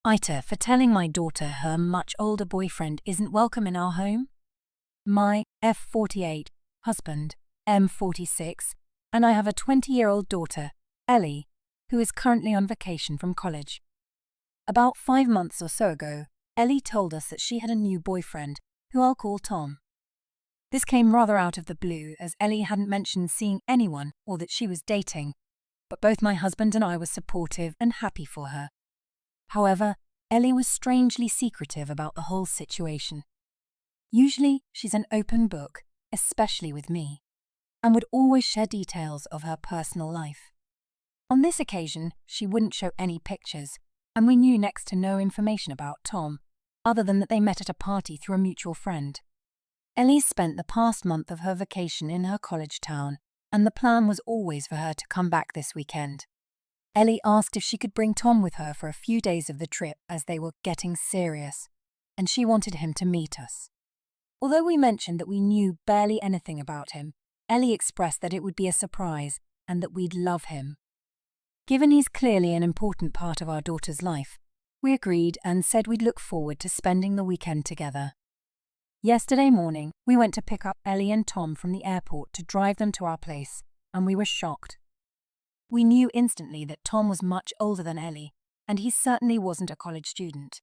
Ita for telling my daughter her much older boyfriend isn't welcome in our home. My F48 husband, M46, and I have a 20-year-old daughter, Ellie, who is currently on vacation from college. About 5 months or so ago, Ellie told us that she had a new boyfriend, who I'll call Tom. This came rather out of the blue, as Ellie hadn't mentioned seeing anyone or that she was dating, but both my husband and I were supportive and happy for her. However, Ellie was strangely secretive about the whole situation. Usually, she's an open book, especially with me, and would always share details of her personal life. On this occasion, she wouldn't show any pictures, and we knew next to no information about Tom, other than that they met at a party through a mutual friend. Ellie spent the past month of her vacation in her college town, and the plan was always for her to come back this weekend. Ellie asked if she could bring Tom with her for a few days of the trip as they were getting serious, and she wanted him to meet us. Although we mentioned that we knew barely anything about him, Ellie expressed that it would be a surprise and that we'd love him. Given he's clearly an important part of our daughter's life, we agreed and said we'd look forward to spending the weekend together. Yesterday morning, we went to pick up Ellie and Tom from the airport to drive them to our place, and we were shocked. We knew instantly that Tom was much older than Ellie, and he certainly wasn't a college student.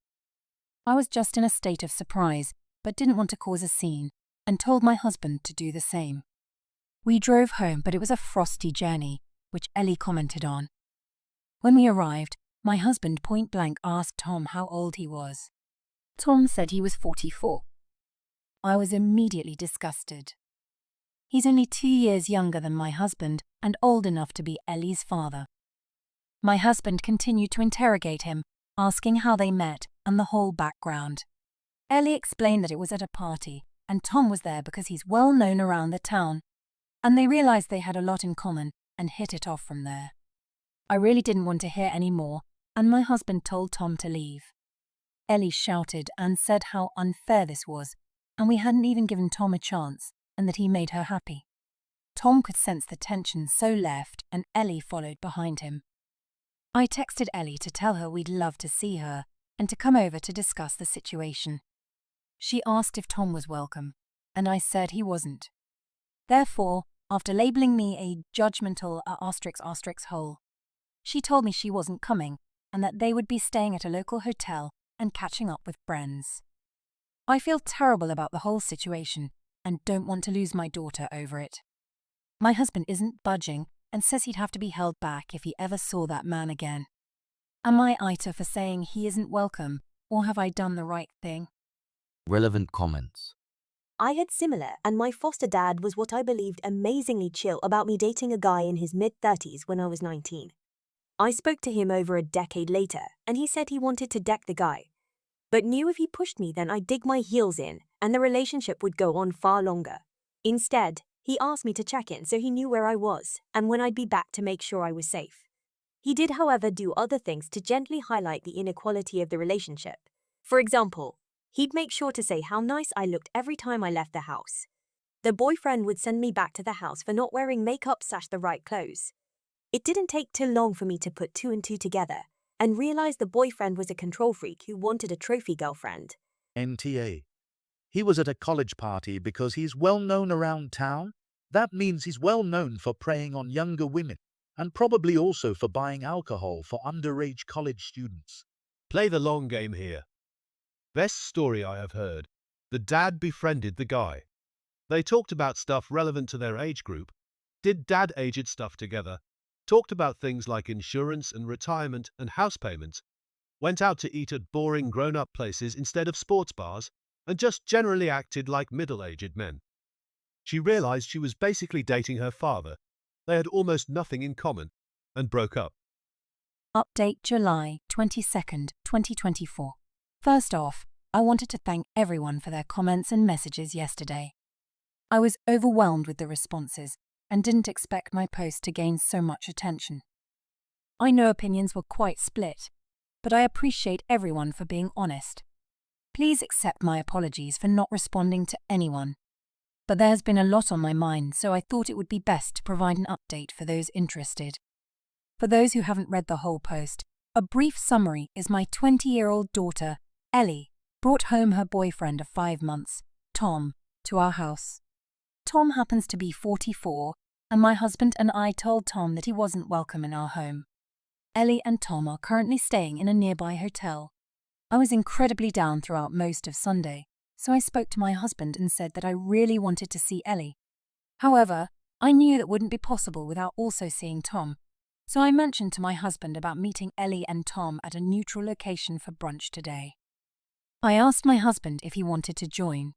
I was just in a state of surprise, but didn't want to cause a scene, and told my husband to do the same. We drove home, but it was a frosty journey, which Ellie commented on. When we arrived, my husband point-blank asked Tom how old he was. Tom said he was 44. I was immediately disgusted. He's only 2 years younger than my husband and old enough to be Ellie's father. My husband continued to interrogate him, asking how they met and the whole background. Ellie explained that it was at a party, and Tom was there because he's well known around the town, and they realized they had a lot in common and hit it off from there. I really didn't want to hear any more, and my husband told Tom to leave. Ellie shouted and said how unfair this was, and we hadn't even given Tom a chance, and that he made her happy. Tom could sense the tension, so left, and Ellie followed behind him. I texted Ellie to tell her we'd love to see her and to come over to discuss the situation. She asked if Tom was welcome, and I said he wasn't. Therefore, after labeling me a judgmental hole, she told me she wasn't coming and that they would be staying at a local hotel and catching up with friends. I feel terrible about the whole situation and don't want to lose my daughter over it. My husband isn't budging and says he'd have to be held back if he ever saw that man again. Am I Ita for saying he isn't welcome, or have I done the right thing? Relevant comments. I had similar, and my foster dad was what I believed amazingly chill about me dating a guy in his mid-30s when I was 19. I spoke to him over a decade later, and he said he wanted to deck the guy, but knew if he pushed me then I'd dig my heels in and the relationship would go on far longer. Instead, he asked me to check in so he knew where I was and when I'd be back to make sure I was safe. He did, however, do other things to gently highlight the inequality of the relationship. For example, he'd make sure to say how nice I looked every time I left the house. The boyfriend would send me back to the house for not wearing makeup/the right clothes. It didn't take too long for me to put 2 and 2 together and realize the boyfriend was a control freak who wanted a trophy girlfriend. NTA. He was at a college party because he's well known around town. That means he's well known for preying on younger women and probably also for buying alcohol for underage college students. Play the long game here. Best story I have heard. The dad befriended the guy. They talked about stuff relevant to their age group, did dad-aged stuff together, talked about things like insurance and retirement and house payments, went out to eat at boring grown-up places instead of sports bars, and just generally acted like middle-aged men. She realized she was basically dating her father. They had almost nothing in common, and broke up. Update July 22nd, 2024. First off, I wanted to thank everyone for their comments and messages yesterday. I was overwhelmed with the responses and didn't expect my post to gain so much attention. I know opinions were quite split, but I appreciate everyone for being honest. Please accept my apologies for not responding to anyone. But there has been a lot on my mind, so I thought it would be best to provide an update for those interested. For those who haven't read the whole post, A brief summary is my 20-year-old daughter, Ellie, brought home her boyfriend of 5 months, Tom, to our house. Tom happens to be 44, and my husband and I told Tom that he wasn't welcome in our home. Ellie and Tom are currently staying in a nearby hotel. I was incredibly down throughout most of Sunday, so I spoke to my husband and said that I really wanted to see Ellie. However, I knew that wouldn't be possible without also seeing Tom, so I mentioned to my husband about meeting Ellie and Tom at a neutral location for brunch today. I asked my husband if he wanted to join,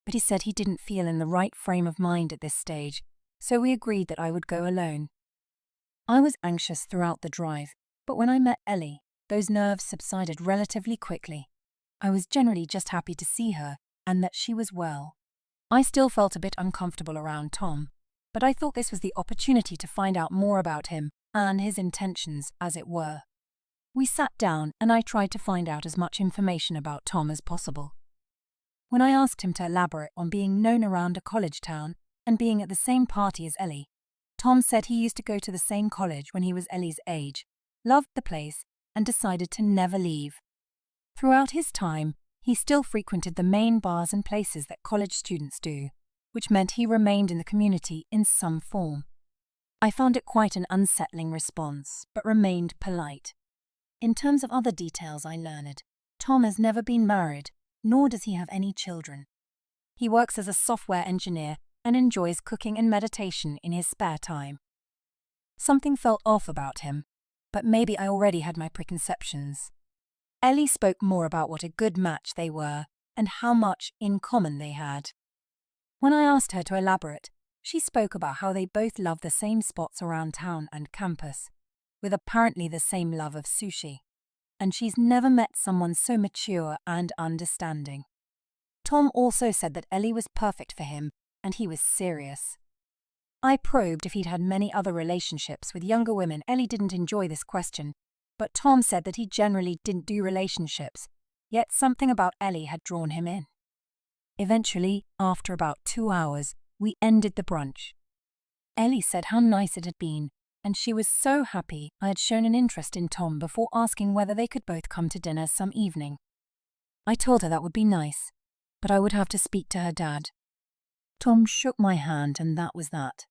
but he said he didn't feel in the right frame of mind at this stage, so we agreed that I would go alone. I was anxious throughout the drive, but when I met Ellie, those nerves subsided relatively quickly. I was generally just happy to see her and that she was well. I still felt a bit uncomfortable around Tom, but I thought this was the opportunity to find out more about him and his intentions, as it were. We sat down and I tried to find out as much information about Tom as possible. When I asked him to elaborate on being known around a college town and being at the same party as Ellie, Tom said he used to go to the same college when he was Ellie's age, loved the place, and decided to never leave. Throughout his time, he still frequented the main bars and places that college students do, which meant he remained in the community in some form. I found it quite an unsettling response, but remained polite. In terms of other details I learned, Tom has never been married, nor does he have any children. He works as a software engineer and enjoys cooking and meditation in his spare time. Something felt off about him, but maybe I already had my preconceptions. Ellie spoke more about what a good match they were and how much in common they had. When I asked her to elaborate, she spoke about how they both love the same spots around town and campus, with apparently the same love of sushi, and she's never met someone so mature and understanding. Tom also said that Ellie was perfect for him and he was serious. I probed if he'd had many other relationships with younger women. Ellie didn't enjoy this question, but Tom said that he generally didn't do relationships, yet something about Ellie had drawn him in. Eventually, after about 2 hours, we ended the brunch. Ellie said how nice it had been, and she was so happy I had shown an interest in Tom before asking whether they could both come to dinner some evening. I told her that would be nice, but I would have to speak to her dad. Tom shook my hand and that was that.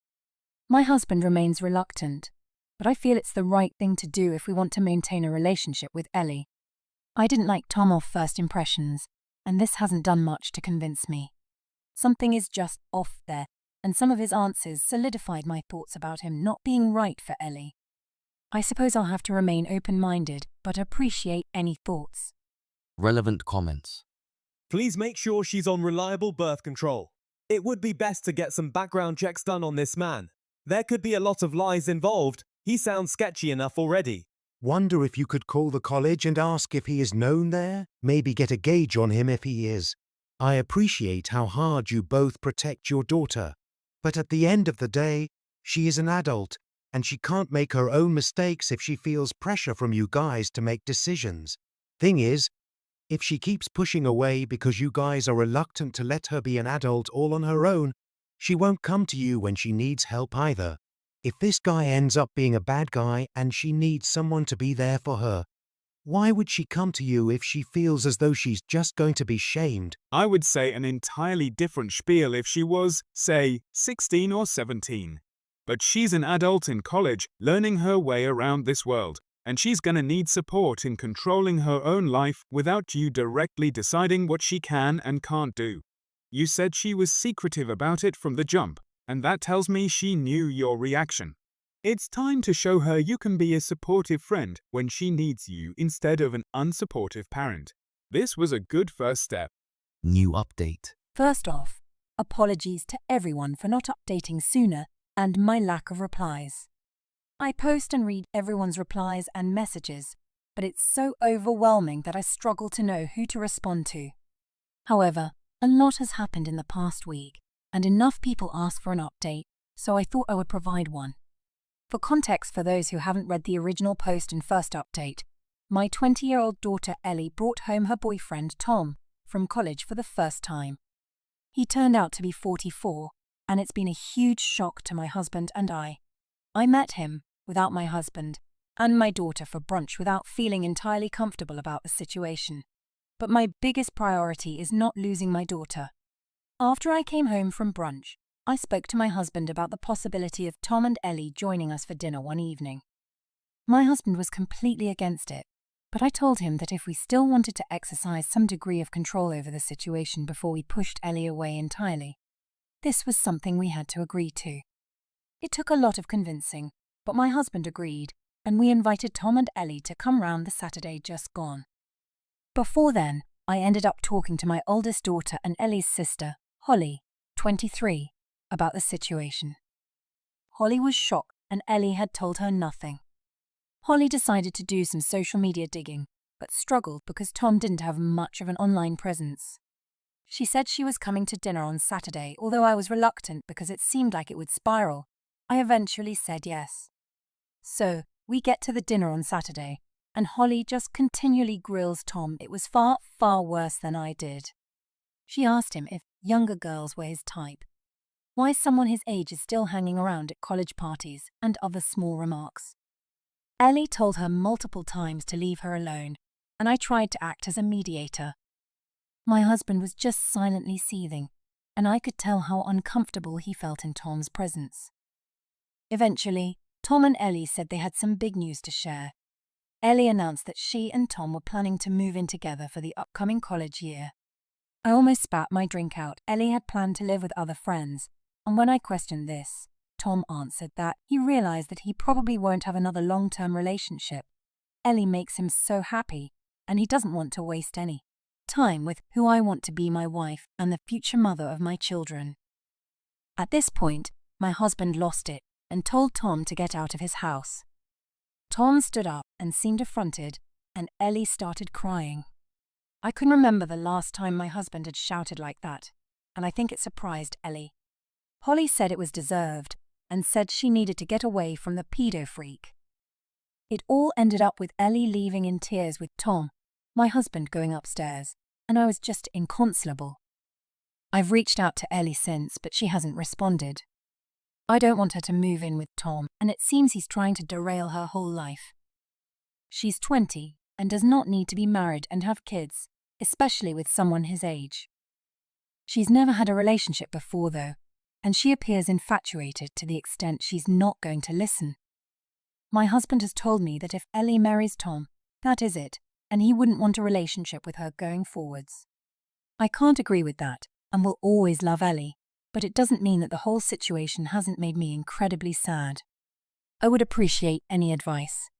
My husband remains reluctant, but I feel it's the right thing to do if we want to maintain a relationship with Ellie. I didn't like Tom off first impressions, and this hasn't done much to convince me. Something is just off there, and some of his answers solidified my thoughts about him not being right for Ellie. I suppose I'll have to remain open-minded, but appreciate any thoughts. Relevant comments. Please make sure she's on reliable birth control. It would be best to get some background checks done on this man. There could be a lot of lies involved. He sounds sketchy enough already. Wonder if you could call the college and ask if he is known there? Maybe get a gauge on him if he is. I appreciate how hard you both protect your daughter. But at the end of the day, she is an adult, and she can't make her own mistakes if she feels pressure from you guys to make decisions. Thing is, if she keeps pushing away because you guys are reluctant to let her be an adult all on her own, she won't come to you when she needs help either. If this guy ends up being a bad guy and she needs someone to be there for her, why would she come to you if she feels as though she's just going to be shamed? I would say an entirely different spiel if she was, say, 16 or 17. But she's an adult in college, learning her way around this world, and she's gonna need support in controlling her own life without you directly deciding what she can and can't do. You said she was secretive about it from the jump, and that tells me she knew your reaction. It's time to show her you can be a supportive friend when she needs you instead of an unsupportive parent. This was a good first step. New update. First off, apologies to everyone for not updating sooner and my lack of replies. I post and read everyone's replies and messages, but it's so overwhelming that I struggle to know who to respond to. However, a lot has happened in the past week, and enough people asked for an update, so I thought I would provide one. For context for those who haven't read the original post and first update, my 20-year-old daughter Ellie brought home her boyfriend Tom from college for the first time. He turned out to be 44, and it's been a huge shock to my husband and I. I met him, without my husband, and my daughter for brunch without feeling entirely comfortable about the situation. But my biggest priority is not losing my daughter. After I came home from brunch, I spoke to my husband about the possibility of Tom and Ellie joining us for dinner one evening. My husband was completely against it, but I told him that if we still wanted to exercise some degree of control over the situation before we pushed Ellie away entirely, this was something we had to agree to. It took a lot of convincing, but my husband agreed, and we invited Tom and Ellie to come round the Saturday just gone. Before then, I ended up talking to my oldest daughter and Ellie's sister, Holly, 23, about the situation. Holly was shocked, and Ellie had told her nothing. Holly decided to do some social media digging, but struggled because Tom didn't have much of an online presence. She said she was coming to dinner on Saturday, although I was reluctant because it seemed like it would spiral. I eventually said yes. So, we get to the dinner on Saturday, and Holly just continually grills Tom. It was far, far worse than I did. She asked him if younger girls were his type, why someone his age is still hanging around at college parties, and other small remarks. Ellie told her multiple times to leave her alone, and I tried to act as a mediator. My husband was just silently seething, and I could tell how uncomfortable he felt in Tom's presence. Eventually, Tom and Ellie said they had some big news to share. Ellie announced that she and Tom were planning to move in together for the upcoming college year. I almost spat my drink out. Ellie had planned to live with other friends, and when I questioned this, Tom answered that he realized that he probably won't have another long-term relationship. Ellie makes him so happy, and he doesn't want to waste any time with who I want to be my wife and the future mother of my children. At this point, my husband lost it and told Tom to get out of his house. Tom stood up and seemed affronted, and Ellie started crying. I couldn't remember the last time my husband had shouted like that, and I think it surprised Ellie. Holly said it was deserved, and said she needed to get away from the pedo freak. It all ended up with Ellie leaving in tears with Tom, my husband going upstairs, and I was just inconsolable. I've reached out to Ellie since, but she hasn't responded. I don't want her to move in with Tom, and it seems he's trying to derail her whole life. She's 20 and does not need to be married and have kids, especially with someone his age. She's never had a relationship before, though, and she appears infatuated to the extent she's not going to listen. My husband has told me that if Ellie marries Tom, that is it, and he wouldn't want a relationship with her going forwards. I can't agree with that, and will always love Ellie, but it doesn't mean that the whole situation hasn't made me incredibly sad. I would appreciate any advice.